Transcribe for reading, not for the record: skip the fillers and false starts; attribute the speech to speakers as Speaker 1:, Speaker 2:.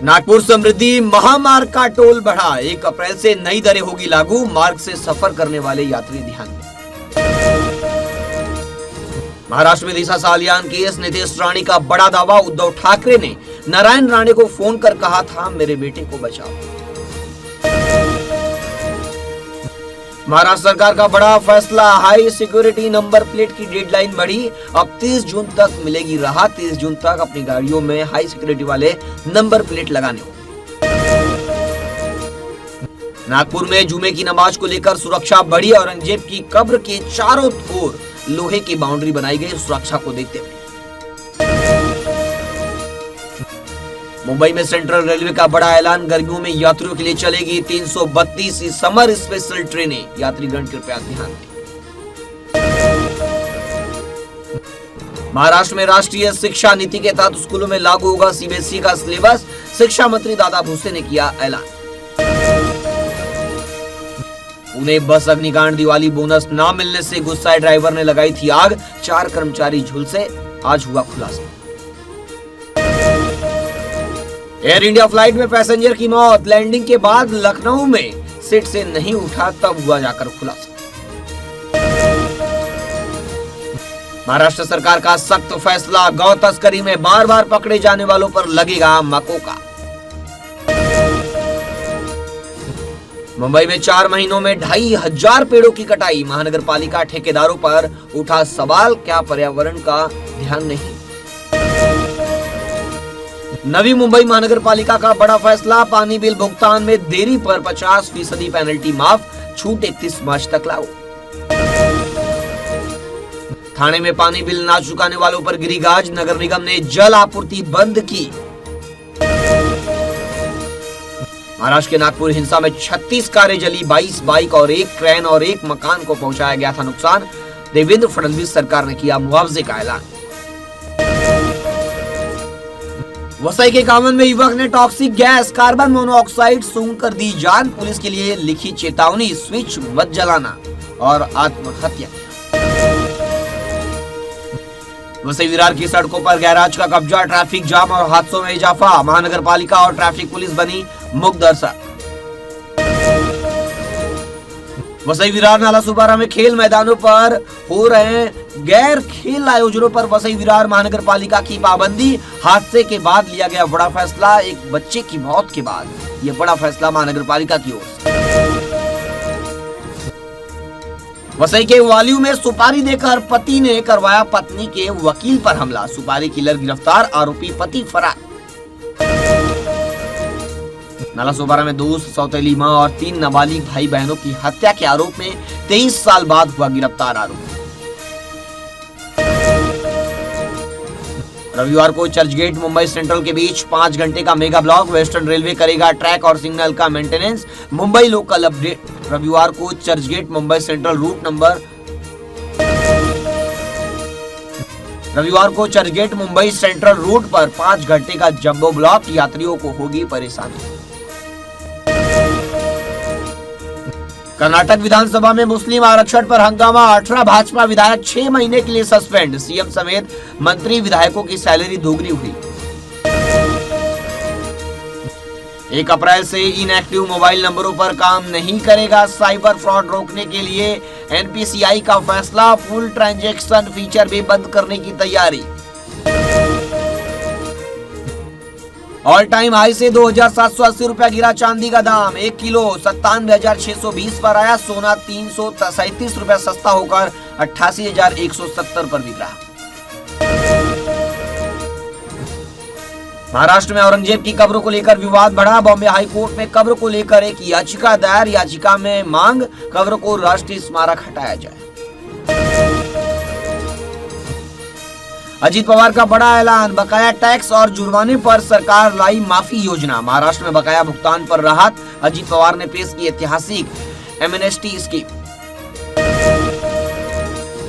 Speaker 1: नागपुर समृद्धि महामार्ग का टोल बढ़ा, 1 अप्रैल से नई दरें होगी लागू, मार्ग से सफर करने वाले यात्री ध्यान दें। महाराष्ट्र में दिशा सालियान केस, नीतीश राणे का बड़ा दावा, उद्धव ठाकरे ने नारायण राणे को फोन कर कहा था मेरे बेटे को बचाओ। महाराष्ट्र सरकार का बड़ा फैसला, हाई सिक्योरिटी नंबर प्लेट की डेडलाइन बढ़ी, अब 30 जून तक मिलेगी राहत, 30 जून तक अपनी गाड़ियों में हाई सिक्योरिटी वाले नंबर प्लेट लगाने होंगे। नागपुर में जुमे की नमाज को लेकर सुरक्षा बढ़ी, औरंगजेब की कब्र के चारों ओर लोहे की बाउंड्री बनाई गई सुरक्षा को देखते हुए। मुंबई में सेंट्रल रेलवे का बड़ा ऐलान, गर्मियों में यात्रियों के लिए चलेगी 332 समर स्पेशल ट्रेनें, यात्रीगण कृपया ध्यान दें। महाराष्ट्र में राष्ट्रीय शिक्षा नीति के तहत स्कूलों में लागू होगा सीबीएसई का सिलेबस, शिक्षा मंत्री दादा भुसे ने किया ऐलान। पुणे बस अग्निकांड, दिवाली बोनस न मिलने से गुस्साए ड्राइवर ने लगाई थी आग, 4 कर्मचारी झुलसे, आज हुआ खुलासा। एयर इंडिया फ्लाइट में पैसेंजर की मौत, लैंडिंग के बाद लखनऊ में सीट से नहीं उठा, तब हुआ जाकर खुलासा। महाराष्ट्र सरकार का सख्त फैसला, गौ तस्करी में बार बार पकड़े जाने वालों पर लगेगा मकोका। मुंबई में 4 महीनों में 2500 पेड़ों की कटाई, महानगर पालिका ठेकेदारों पर उठा सवाल, क्या पर्यावरण का ध्यान नहीं। नवी मुंबई महानगर पालिका का बड़ा फैसला, पानी बिल भुगतान में देरी पर 50% पेनल्टी माफ, छूट 31 मार्च तक लागू। थाने में पानी बिल ना चुकाने वालों पर गिरी गाज, नगर निगम ने जल आपूर्ति बंद की। महाराष्ट्र के नागपुर हिंसा में 36 कारें जली, 22 बाइक और 1 क्रेन और 1 मकान को पहुंचाया गया था नुकसान, देवेंद्र फडणवीस सरकार ने किया मुआवजे का ऐलान। वसई के कावन में युवक ने टॉक्सिक गैस कार्बन मोनोऑक्साइड सूंघ कर दी जान, पुलिस के लिए लिखी चेतावनी, स्विच मत जलाना, और आत्महत्या। वसई विरार की सड़कों पर गैराज का कब्जा, ट्रैफिक जाम और हादसों में इजाफा, महानगर पालिका और ट्रैफिक पुलिस बनी मुख्य दर्शक। वसई विरार नाला सुपारा में खेल मैदानों पर हो रहे गैर खेल आयोजनों पर वसई विरार महानगर पालिका की पाबंदी, हादसे के बाद लिया गया बड़ा फैसला, एक बच्चे की मौत के बाद यह बड़ा फैसला महानगर पालिका की ओर से। वसई के वालियू में सुपारी देकर पति ने करवाया पत्नी के वकील पर हमला, सुपारी किलर गिरफ्तार, आरोपी पति फरार। नाला सोपारा में 2 सौतेली मां और 3 नाबालिग भाई बहनों की हत्या के आरोप में 23 साल बाद हुआ गिरफ्तार आरोपी। रविवार को चर्चगेट मुंबई सेंट्रल के बीच 5 घंटे का मेगा ब्लॉक, वेस्टर्न रेलवे करेगा ट्रैक और सिग्नल का मेंटेनेंस, मुंबई लोकल अपडेट। रविवार को Churchgate Mumbai central route number रविवार को चर्चगेट मुंबई सेंट्रल रूट पर 5 घंटे का जंबो ब्लॉक, यात्रियों को होगी परेशानी। कर्नाटक विधानसभा में मुस्लिम आरक्षण पर हंगामा, 18 भाजपा विधायक 6 महीने के लिए सस्पेंड, सीएम समेत मंत्री विधायकों की सैलरी दोगुनी हुई। 1 अप्रैल से इनएक्टिव मोबाइल नंबरों पर काम नहीं करेगा, साइबर फ्रॉड रोकने के लिए एनपीसीआई का फैसला, फुल ट्रांजैक्शन फीचर भी बंद करने की तैयारी। ऑल टाइम हाई से 2780 रुपया गिरा चांदी का दाम, 1 किलो 97,620 पर आया, सोना 337 रुपया सस्ता होकर 88,170 पर बिक रहा। महाराष्ट्र में औरंगजेब की कब्र को लेकर विवाद बढ़ा, बॉम्बे हाई कोर्ट में कब्र को लेकर एक याचिका दायर, याचिका में मांग कब्र को राष्ट्रीय स्मारक हटाया जाए। अजीत पवार का बड़ा ऐलान, बकाया टैक्स और जुर्माने पर सरकार लाई माफी योजना, महाराष्ट्र में बकाया भुगतान पर राहत, अजीत पवार ने पेश की ऐतिहासिक एमनेस्टी स्कीम।